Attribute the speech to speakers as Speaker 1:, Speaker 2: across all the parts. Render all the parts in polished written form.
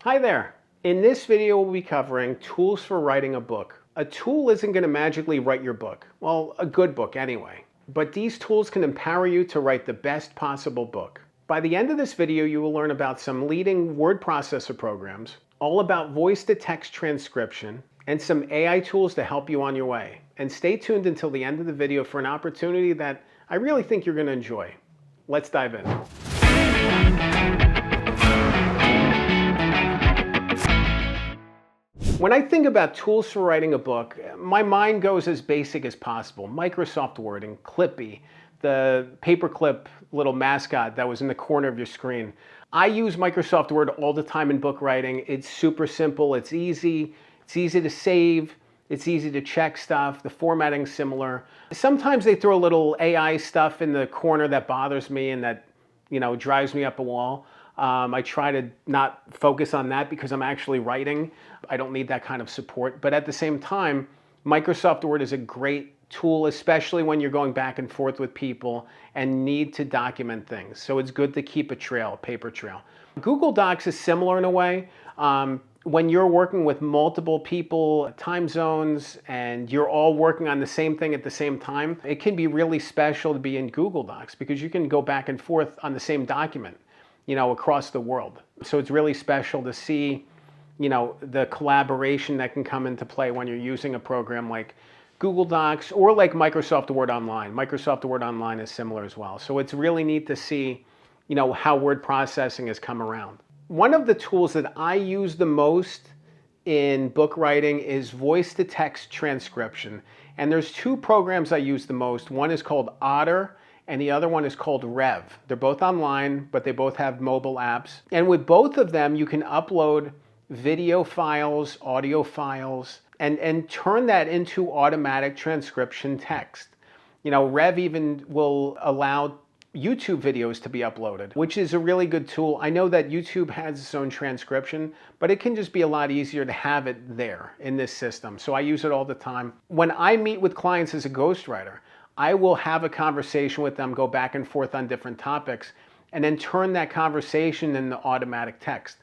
Speaker 1: Hi there. In this video, we'll be covering tools for writing a book. A tool isn't going to magically write your book. Well, a good book anyway. But these tools can empower you to write the best possible book. By the end of this video, you will learn about some leading word processor programs, all about voice-to-text transcription, and some AI tools to help you on your way. And stay tuned until the end of the video for an opportunity that I really think you're going to enjoy. Let's dive in. When I think about tools for writing a book, my mind goes as basic as possible. Microsoft Word and Clippy, the paperclip little mascot that was in the corner of your screen. I use Microsoft Word all the time in book writing. It's super simple, it's easy to save, it's easy to check stuff, the formatting's similar. Sometimes they throw a little AI stuff in the corner that bothers me and that, drives me up a wall. I try to not focus on that because I'm actually writing. I don't need that kind of support. But at the same time, Microsoft Word is a great tool, especially when you're going back and forth with people and need to document things. So it's good to keep a trail, a paper trail. Google Docs is similar in a way. When you're working with multiple people, time zones, and you're all working on the same thing at the same time, it can be really special to be in Google Docs because you can go back and forth on the same document, across the world. So it's really special to see, the collaboration that can come into play when you're using a program like Google Docs or like Microsoft Word Online. Microsoft Word Online is similar as well. So it's really neat to see, how word processing has come around. One of the tools that I use the most in book writing is voice-to-text transcription. And there's two programs I use the most. One is called Adhere, and the other one is called Rev. They're both online, but they both have mobile apps. And with both of them, you can upload video files, audio files, and turn that into automatic transcription text. Rev even will allow YouTube videos to be uploaded, which is a really good tool. I know that YouTube has its own transcription, but it can just be a lot easier to have it there in this system. So I use it all the time. When I meet with clients as a ghostwriter, I will have a conversation with them, go back and forth on different topics, and then turn that conversation into automatic text.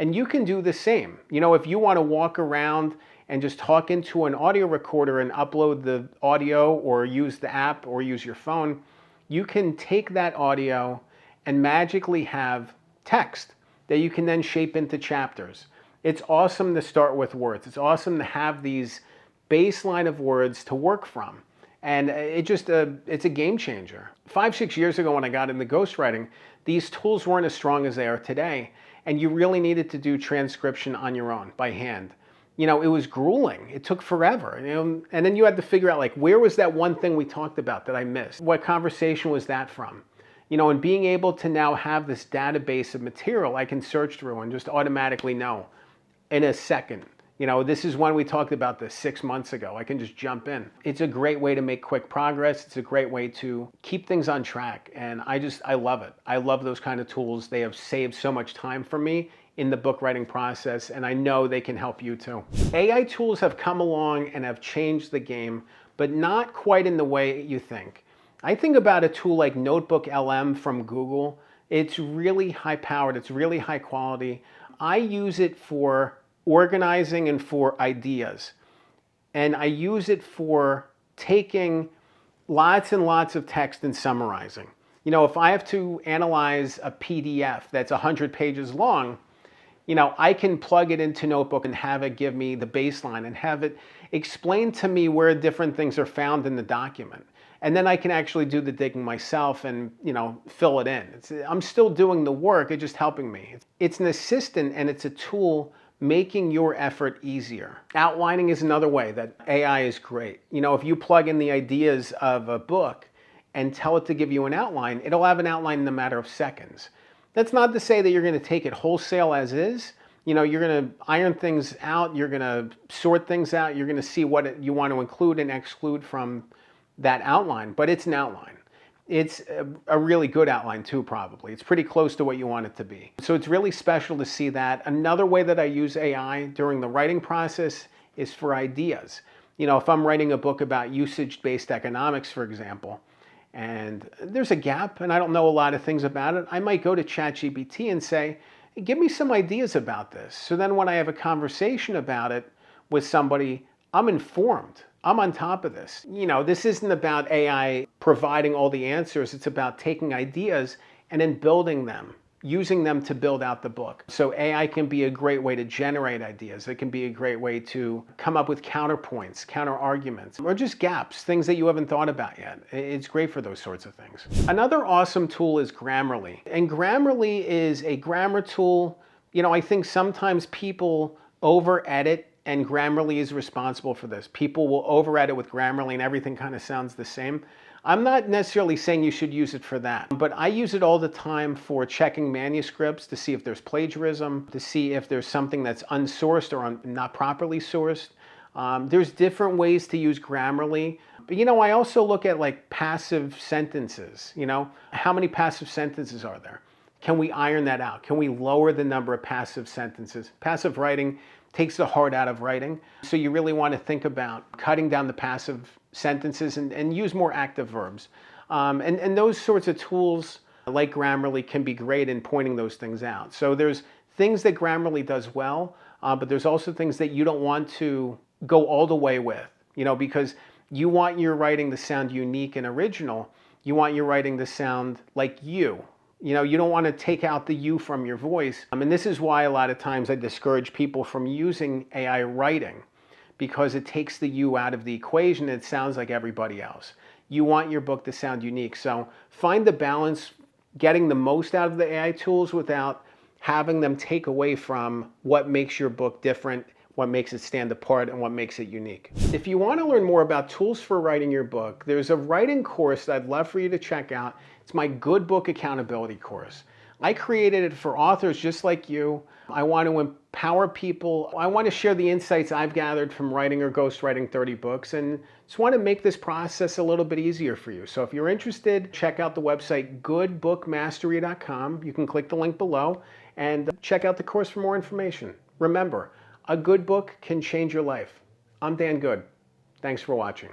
Speaker 1: And you can do the same. If you want to walk around and just talk into an audio recorder and upload the audio or use the app or use your phone, you can take that audio and magically have text that you can then shape into chapters. It's awesome to start with words. It's awesome to have these baseline of words to work from. And it's a game changer. 5-6 years ago when I got into ghostwriting, these tools weren't as strong as they are today. And you really needed to do transcription on your own, by hand. It was grueling. It took forever. And then you had to figure out, where was that one thing we talked about that I missed? What conversation was that from? And being able to now have this database of material I can search through and just automatically know in a second. This is when we talked about this 6 months ago. I can just jump in. It's a great way to make quick progress. It's a great way to keep things on track. And I love it. I love those kind of tools. They have saved so much time for me in the book writing process, and I know they can help you too. AI tools have come along and have changed the game, but not quite in the way you think. I think about a tool like NotebookLM from Google. It's really high powered. It's really high quality. I use it for organizing and for ideas. And I use it for taking lots and lots of text and summarizing. If I have to analyze a PDF that's 100 pages long, I can plug it into Notebook and have it give me the baseline and have it explain to me where different things are found in the document. And then I can actually do the digging myself and, fill it in. I'm still doing the work, it's just helping me. It's an assistant and it's a tool making your effort easier. Outlining is another way that AI is great. If you plug in the ideas of a book and tell it to give you an outline, it'll have an outline in a matter of seconds. That's not to say that you're going to take it wholesale as is. You're going to iron things out, you're going to sort things out, you're going to see what you want to include and exclude from that outline, but it's an outline. It's a really good outline too, probably. It's pretty close to what you want it to be. So it's really special to see that. Another way that I use AI during the writing process is for ideas. If I'm writing a book about usage-based economics, for example, and there's a gap and I don't know a lot of things about it, I might go to ChatGPT and say, give me some ideas about this. So then when I have a conversation about it with somebody, I'm informed. I'm on top of this. This isn't about AI providing all the answers. It's about taking ideas and then building them, using them to build out the book. So AI can be a great way to generate ideas. It can be a great way to come up with counterpoints, counter arguments, or just gaps, things that you haven't thought about yet. It's great for those sorts of things. Another awesome tool is Grammarly. And Grammarly is a grammar tool. I think sometimes people over-edit, and Grammarly is responsible for this. People will over-edit with Grammarly and everything kind of sounds the same. I'm not necessarily saying you should use it for that, but I use it all the time for checking manuscripts to see if there's plagiarism, to see if there's something that's unsourced or not properly sourced. There's different ways to use Grammarly. But I also look at like passive sentences. How many passive sentences are there? Can we iron that out? Can we lower the number of passive sentences? Passive writing takes the heart out of writing. So you really want to think about cutting down the passive sentences and use more active verbs. And those sorts of tools like Grammarly can be great in pointing those things out. So there's things that Grammarly does well, but there's also things that you don't want to go all the way with, because you want your writing to sound unique and original. You want your writing to sound like you. You don't want to take out the you from your voice. And this is why a lot of times I discourage people from using AI writing, because it takes the you out of the equation and it sounds like everybody else. You want your book to sound unique. So find the balance, getting the most out of the AI tools without having them take away from what makes your book different, what makes it stand apart, and what makes it unique. If you want to learn more about tools for writing your book, there's a writing course that I'd love for you to check out. It's my Good Book Accountability course. I created it for authors just like you. I want to empower people. I want to share the insights I've gathered from writing or ghostwriting 30 books, and just want to make this process a little bit easier for you. So if you're interested, check out the website goodbookmastery.com. You can click the link below and check out the course for more information. Remember, a good book can change your life. I'm Dan Good. Thanks for watching.